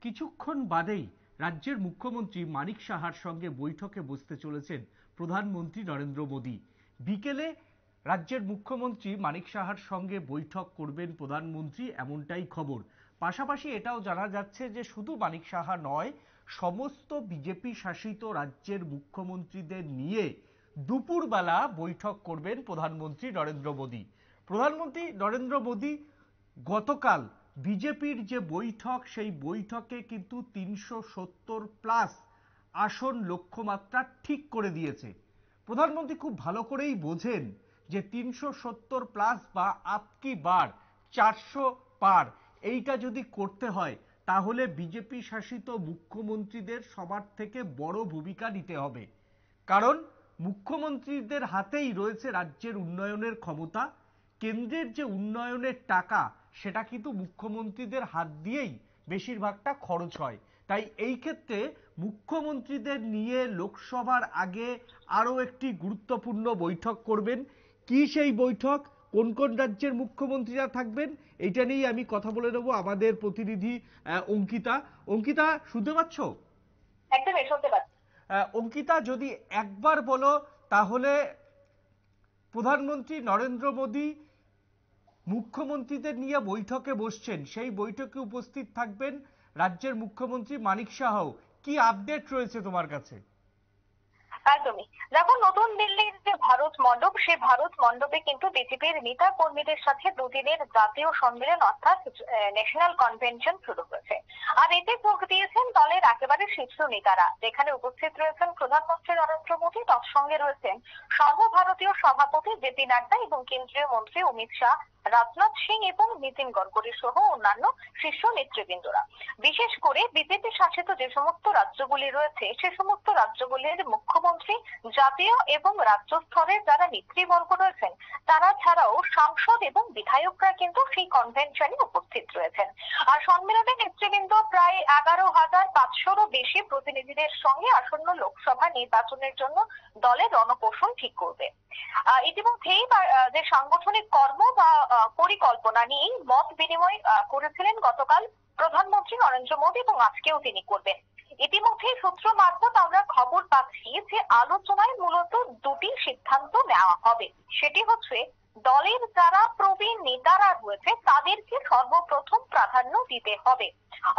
কিছুক্ষণ বাদেই রাজ্যের মুখ্যমন্ত্রী মানিক সাহার সঙ্গে বৈঠকে বসতে চলেছেন প্রধানমন্ত্রী নরেন্দ্র মোদী। বিকেলে রাজ্যের মুখ্যমন্ত্রী মানিক সাহার সঙ্গে বৈঠক করবেন প্রধানমন্ত্রী, এমনটাই খবর। পাশাপাশি এটাও জানা যাচ্ছে যে শুধু মানিক সাহা নয়, সমস্ত বিজেপি শাসিত রাজ্যের মুখ্যমন্ত্রীদের নিয়ে দুপুরবেলা বৈঠক করবেন প্রধানমন্ত্রী নরেন্দ্র মোদী। প্রধানমন্ত্রী নরেন্দ্র মোদী গতকাল বিজেপির যে বৈঠক, সেই বৈঠকে কিন্তু ৩৭০+ আসন লক্ষ্যমাত্রা ঠিক করে দিয়েছে। প্রধানমন্ত্রী খুব ভালো করেই বোঝেন যে ৩৭০+ বা আপকি বার ৪০০ পার এইটা যদি করতে হয় তাহলে বিজেপি শাসিত মুখ্যমন্ত্রীদের সবার থেকে বড় ভূমিকা নিতে হবে। কারণ মুখ্যমন্ত্রীদের হাতেই রয়েছে রাজ্যের উন্নয়নের ক্ষমতা। কেন্দ্রের যে উন্নয়নের টাকা সেটা কিন্তু মুখ্যমন্ত্রীদের হাত দিয়েই বেশিরভাগটা খরচ হয়। তাই এই ক্ষেত্রে মুখ্যমন্ত্রীদের নিয়ে লোকসভার আগে আরও একটি গুরুত্বপূর্ণ বৈঠক করবেন। কি সেই বৈঠক, কোন কোন রাজ্যের মুখ্যমন্ত্রীরা থাকবেন, এটা নিয়েই আমি কথা বলে নেব আমাদের প্রতিনিধি অঙ্কিতা। অঙ্কিতা, শুনতে পাচ্ছ? একদমই শুনতে পাচ্ছি। অঙ্কিতা, যদি একবার বলো তাহলে প্রধানমন্ত্রী নরেন্দ্র মোদী মুখ্যমন্ত্রীদের নিয়ে বৈঠকে বসছেন, সেই বৈঠকে উপস্থিত থাকবেন রাজ্যের মুখ্যমন্ত্রী মানিক সাহাও। কি আপডেট রয়েছে তোমার কাছে? একদমই, দেখো, নতুন দিল্লির যে ভারত মণ্ডপ, সেই ভারত মণ্ডপে কিন্তু বিজেপির নেতা কর্মীদের সাথে দুদিনের জাতীয় সম্মেলন অর্থাৎ ন্যাশনাল কনভেনশন শুরু হয়েছে। আর এতে যোগ দিয়েছেন দলের একেবারে শীর্ষ নেতারা, যেখানে উপস্থিত রয়েছেন প্রধানমন্ত্রী নরেন্দ্র মোদী, তার সঙ্গে রয়েছেন সর্বভারতীয় সভাপতি জেপি নাড্ডা এবং কেন্দ্রীয় মন্ত্রী অমিত শাহ, রাজনাথ সিং এবং নীতিন গডকরি সহ অন্যান্য শীর্ষ নেতৃবৃন্দরা। বিশেষ করে বিজেপি শাসিত যে সমস্ত রাজ্যগুলি রয়েছে, সে সমস্ত রাজ্যগুলির মুখ্যমন্ত্রী, জাতীয় এবং রাজ্য স্তরের যারা নেতৃবর্গ রয়েছেন, তারা ছাড়াও সাংসদ এবং বিধায়করা কিন্তু সেই কনভেনশনে উপস্থিত রয়েছেন। আর সম্মেলনে নেতৃবৃন্দ প্রায় ১১,৫০০-রও বেশি প্রতিনিধিদের সঙ্গে আসন্ন লোকসভা নির্বাচনের জন্য দলের রণকৌশল ঠিক করবে। ইতিমধ্যেই যে সাংগঠনিক কর্ম বা পরিকল্পনা নিয়ে মত বিনিময় করেছিলেন গতকাল প্রধানমন্ত্রী নরেন্দ্র মোদী এবং আজকেও তিনি করবেন। ইতিমধ্যে সূত্র মারফত আমরা খবর পাচ্ছি যে আলোচনায় মূলত দুটি সিদ্ধান্ত নেওয়া হবে। সেটি হচ্ছে, দলের যারা প্রবীণ নেতারা রয়েছে তাদেরকে সর্বপ্রথম প্রাধান্য দিতে হবে।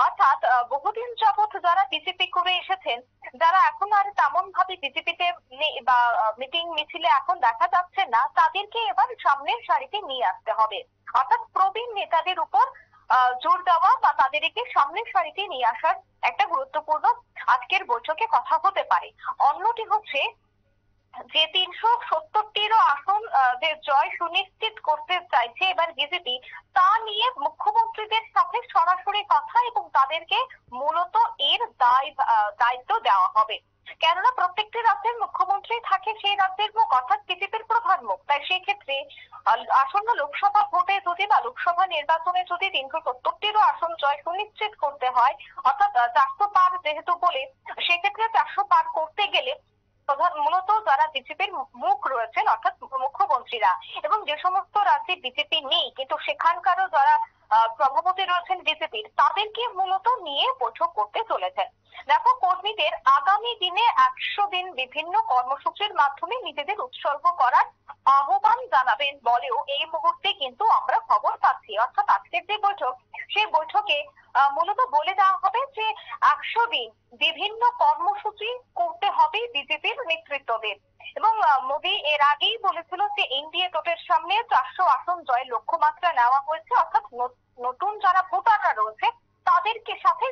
অর্থাৎ বহুদিন যাবৎ যারা বিজেপি করে এসেছেন, যারা এখন আর তেমন ভাবে বিজেপিতে বা মিটিং মিছিলে এখন দেখা যাচ্ছে না, তাদেরকে এবার সামনের সারিতে নিয়ে আসতে হবে। অর্থাৎ প্রবীণ নেতাদের উপর জোর দেওয়া বা তাদেরকে সামনের সারিতে নিয়ে আসার একটা গুরুত্বপূর্ণ আজকের বৈঠকে কথা হতে পারে। অন্যটি হচ্ছে যে ৩৭০-টিরও আসন যে জয় সুনিশ্চিত করতে চাইছে এবার বিজেপি, তা নিয়ে মুখ্যমন্ত্রীদের সাথে সরাসরি কথা এবং তাদেরকে মূলত এর দায়িত্ব দেওয়া হবে। কেননা প্রত্যেকটি রাজ্যের মুখ্যমন্ত্রী থাকে সেই রাজ্যের মুখ, অর্থাৎ বিজেপির প্রধান মুখ। তাই সেই ক্ষেত্রে আসন্ন লোকসভা ভোটে যদি বা লোকসভা নির্বাচনে যদি ৩৭০-টিরও আসন জয় সুনিশ্চিত করতে হয়, অর্থাৎ ৪০০ পার যেহেতু বলে, সেক্ষেত্রে ৪০০ পার করতে গেলে মূলত যারা বিজেপির মুখ রয়েছেন অর্থাৎ মুখ্যমন্ত্রীরা, এবং যে সমস্ত রাজ্যে বিজেপি নেই কিন্তু সেখানকারও যারা সভাপতি রয়েছেন বিজেপির, তাদেরকে মূলত নিয়ে বৈঠক করতে চলেছেন। দেখো, কর্মীদের আগামী দিনে ১০০ দিন বিভিন্ন কর্মসূচির মাধ্যমে নিজেদের উৎসর্গ করার আহ্বান জানাবেন বলেও এই মুহূর্তে কিন্তু আমরা খবর পাচ্ছি। অর্থাৎ আজকের যে বৈঠক, সেই বৈঠকে মূলত বলে দেওয়া হবে যে ১০০ দিন বিভিন্ন কর্মসূচি করতে হবে বিজেপির নেতৃত্বদের। এবং মোদী এর আগেই বলেছিল যে এনডিএ জোটের সামনে ৪০০ আসন জয়ের লক্ষ্যমাত্রা নেওয়া হয়েছে। অর্থাৎ নতুন যারা ভোটাররা রয়েছে তাদেরকে সাথে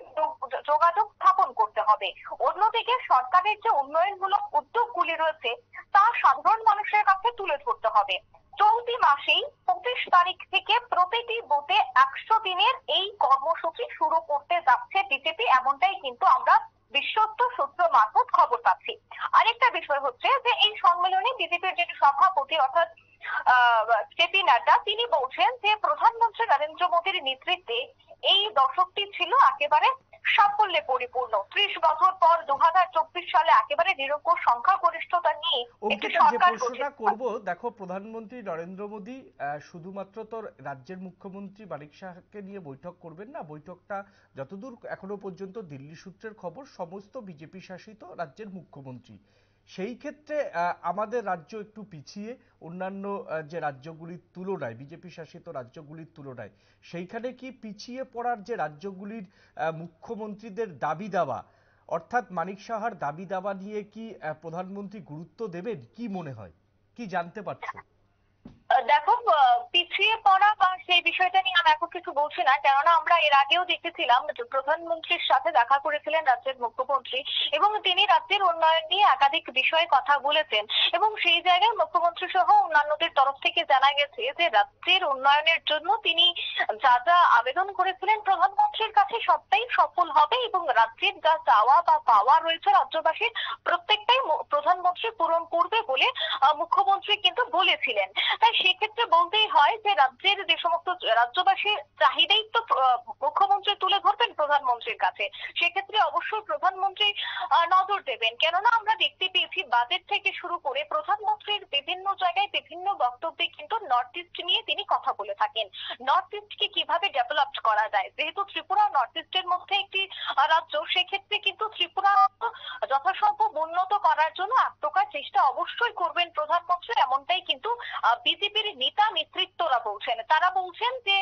যোগাযোগ স্থাপন করতে হবে। অন্যদিকে সরকারের যে উন্নয়নমূলক উদ্যোগগুলি রয়েছে তা সাধারণ মানুষের কাছে তুলে ধরতে হবে। চলতি মাসেই ২৫ তারিখ থেকে প্রতিটি বুথে ১০০ দিনের এই কর্মসূচি শুরু করতে যাচ্ছে বিজেপি, এমনটাই কিন্তু আমরা বিশ্বস্ত সূত্র মারফত খবর পাচ্ছি। আরেকটা বিষয় হচ্ছে যে এই সম্মেলনে বিজেপির যে সভাপতি অর্থাৎ জেপি নাড্ডা, তিনি বলছেন যে প্রধানমন্ত্রী নরেন্দ্র মোদীর নেতৃত্বে এই দশকটি ছিল একেবারে সাফল্যে পরিপূর্ণ। 30 বছর পর 2024 সালে একেবারে নিরঙ্কুশ সংখ্যাগরিষ্ঠতা নিয়ে একটি অঙ্কিতা, যে সরকার প্রশ্নটা গঠিত। করব, দেখো প্রধানমন্ত্রী নরেন্দ্র মোদী শুধুমাত্র তোর রাজ্যের মুখ্যমন্ত্রী মানিক সাহাকে নিয়ে বৈঠক করবেন না। বৈঠকটা যতদূর এখনো পর্যন্ত দিল্লি সূত্রের খবর, সমস্ত বিজেপি শাসিত রাজ্যের মুখ্যমন্ত্রী। সেই ক্ষেত্রে আমাদের রাজ্য একটু পিছিয়ে অন্যান্য যে রাজ্যগুলির তুলনায়, বিজেপি শাসিত রাজ্যগুলির তুলনায়, সেইখানে কি পিছিয়ে পড়ার যে রাজ্যগুলির মুখ্যমন্ত্রীদের দাবি দাওয়া, অর্থাৎ মানিক সাহার দাবি দাবা নিয়ে কি প্রধানমন্ত্রী গুরুত্ব দেবেন? কি মনে হয়, কি জানতে পারছো? দেখো, পিছিয়ে পড়া বা সেই বিষয়টা নিয়ে আমি এখন কিছু বলছি না, কেননা আমরা এর আগেও দেখেছিলাম যে প্রধানমন্ত্রীর সাথে দেখা করেছিলেন রাজ্যের মুখ্যমন্ত্রী এবং তিনি রাজ্যের উন্নয়ন নিয়ে একাধিক বিষয়ে কথা বলেছেন এবং সেই জায়গায় মুখ্যমন্ত্রী সহ অন্যান্যদের তরফ থেকে জানা গেছে যে রাজ্যের উন্নয়নের জন্য তিনি যা যা আবেদন করেছিলেন প্রধানমন্ত্রীর কাছে সবটাই সফল হবে এবং রাজ্যের যা চাওয়া বা পাওয়া রয়েছে রাজ্যবাসীর প্রত্যেকটাই প্রধানমন্ত্রী পূরণ করবে বলে মুখ্যমন্ত্রী কিন্তু বলেছিলেন। তাই সেক্ষেত্রে বলতেই হয় যে রাজ্যের যে সমস্ত রাজ্যবাসীর চাহিদাই তো মুখ্যমন্ত্রী তুলে ধরবেন প্রধানমন্ত্রীর কাছে। সেক্ষেত্রে অবশ্যই প্রধানমন্ত্রী নজর দেবেন, কেননা আমরা দেখতে পেয়েছি বাজেট থেকে শুরু করে প্রধানমন্ত্রীর বিভিন্ন জায়গায় বিভিন্ন বক্তব্যে কিন্তু নর্থ ইস্ট নিয়ে তিনি কথা বলে থাকেন। নর্থ ইস্টকে কিভাবে ডেভেলপ করা যায়, যেহেতু ত্রিপুরা নর্থ ইস্টের মধ্যে একটি রাজ্য, সেক্ষেত্রে কিন্তু ত্রিপুরা যথাসম্ভব উন্নত করার জন্য এক প্রকার চেষ্টা অবশ্যই করবেন প্রধানমন্ত্রী, এমনটাই কিন্তু বিজেপির নেতা নেতৃত্বরা বলছেন। তারা বলছেন যে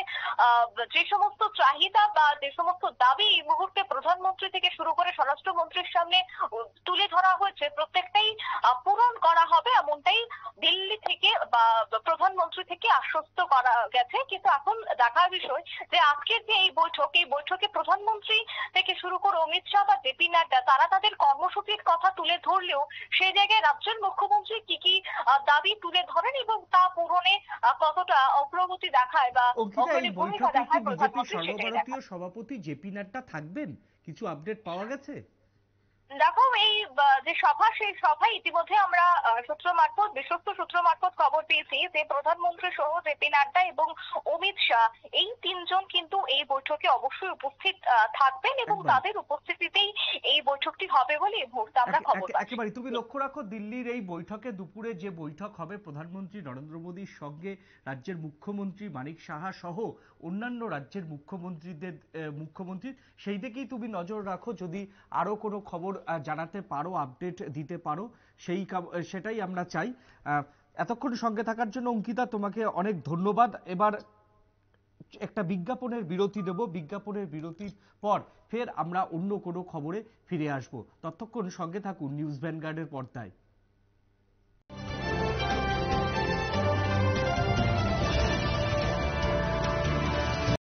যে সমস্ত চাহিদা বা যে সমস্ত দাবি এই মুহূর্তে প্রধানমন্ত্রী থেকে শুরু করে স্বরাষ্ট্রমন্ত্রীর সামনে তুলে ধরা হয়েছে প্রত্যেকটাই পূরণ করা হবে, এমনটাই দিল্লি থেকে বা প্রধানমন্ত্রী থেকে আশ্বস্ত করা গেছে। কিন্তু এখন দেখার বিষয় যে আজকের যে এই বৈঠকে প্রধানমন্ত্রী থেকে শুরু করে অমিত শাহ বা জেপি নাড্ডা তারা তাদের কর্মসূচির কথা তুলে ধরলেও সেই জায়গায় রাজ্যের মুখ্যমন্ত্রী কি কি দাবি তুলে ধরেন এবং তা পূরণে কতটা অগ্রগতি দেখায় বা অঙ্কিতা, এই অগ্রণী ভূমিকা বৈঠকে কি দেখায় বিজেপির প্রধানমন্ত্রী সেটাই সর্বভারতীয় দেখায়। সভাপতি জেপি নাড্ডা থাকবেন? কিছু আপডেট পাওয়া গেছে? দেখো, এই যে সভা, সেই সভায় ইতিমধ্যে আমরা বিশ্বস্ত সূত্র মারফত খবর পেয়েছি যে প্রধানমন্ত্রী সহ জেপি নাড্ডা এবং অমিত শাহ এই তিনজন কিন্তু এই বৈঠকে অবশ্যই উপস্থিত থাকবেন এবং একবারে তাদের উপস্থিতিতেই এই বৈঠকটি হবে বলে এই মুহূর্তে আমরা খবর পাচ্ছি। একেবারে তুমি লক্ষ্য রাখো, দিল্লির এই বৈঠকে দুপুরে যে বৈঠক হবে প্রধানমন্ত্রী নরেন্দ্র মোদীর সঙ্গে রাজ্যের মুখ্যমন্ত্রী মানিক সাহা সহ অন্যান্য রাজ্যের মুখ্যমন্ত্রীর, সেই দিকেই তুমি নজর রাখো। যদি আরো কোনো খবর জানাতে পারো, আপডেট দিতে পারো, সেটাই আমরা চাই। এতক্ষণ সঙ্গে থাকার জন্য অঙ্কিতা তোমাকে অনেক ধন্যবাদ। এবার একটা বিজ্ঞাপনের বিরতি দেব, বিজ্ঞাপনের বিরতির পর ফের আমরা অন্য কোনো খবরে ফিরে আসব। ততক্ষণ সঙ্গে থাকুন নিউজ ভ্যানগার্ডের পর্দায়।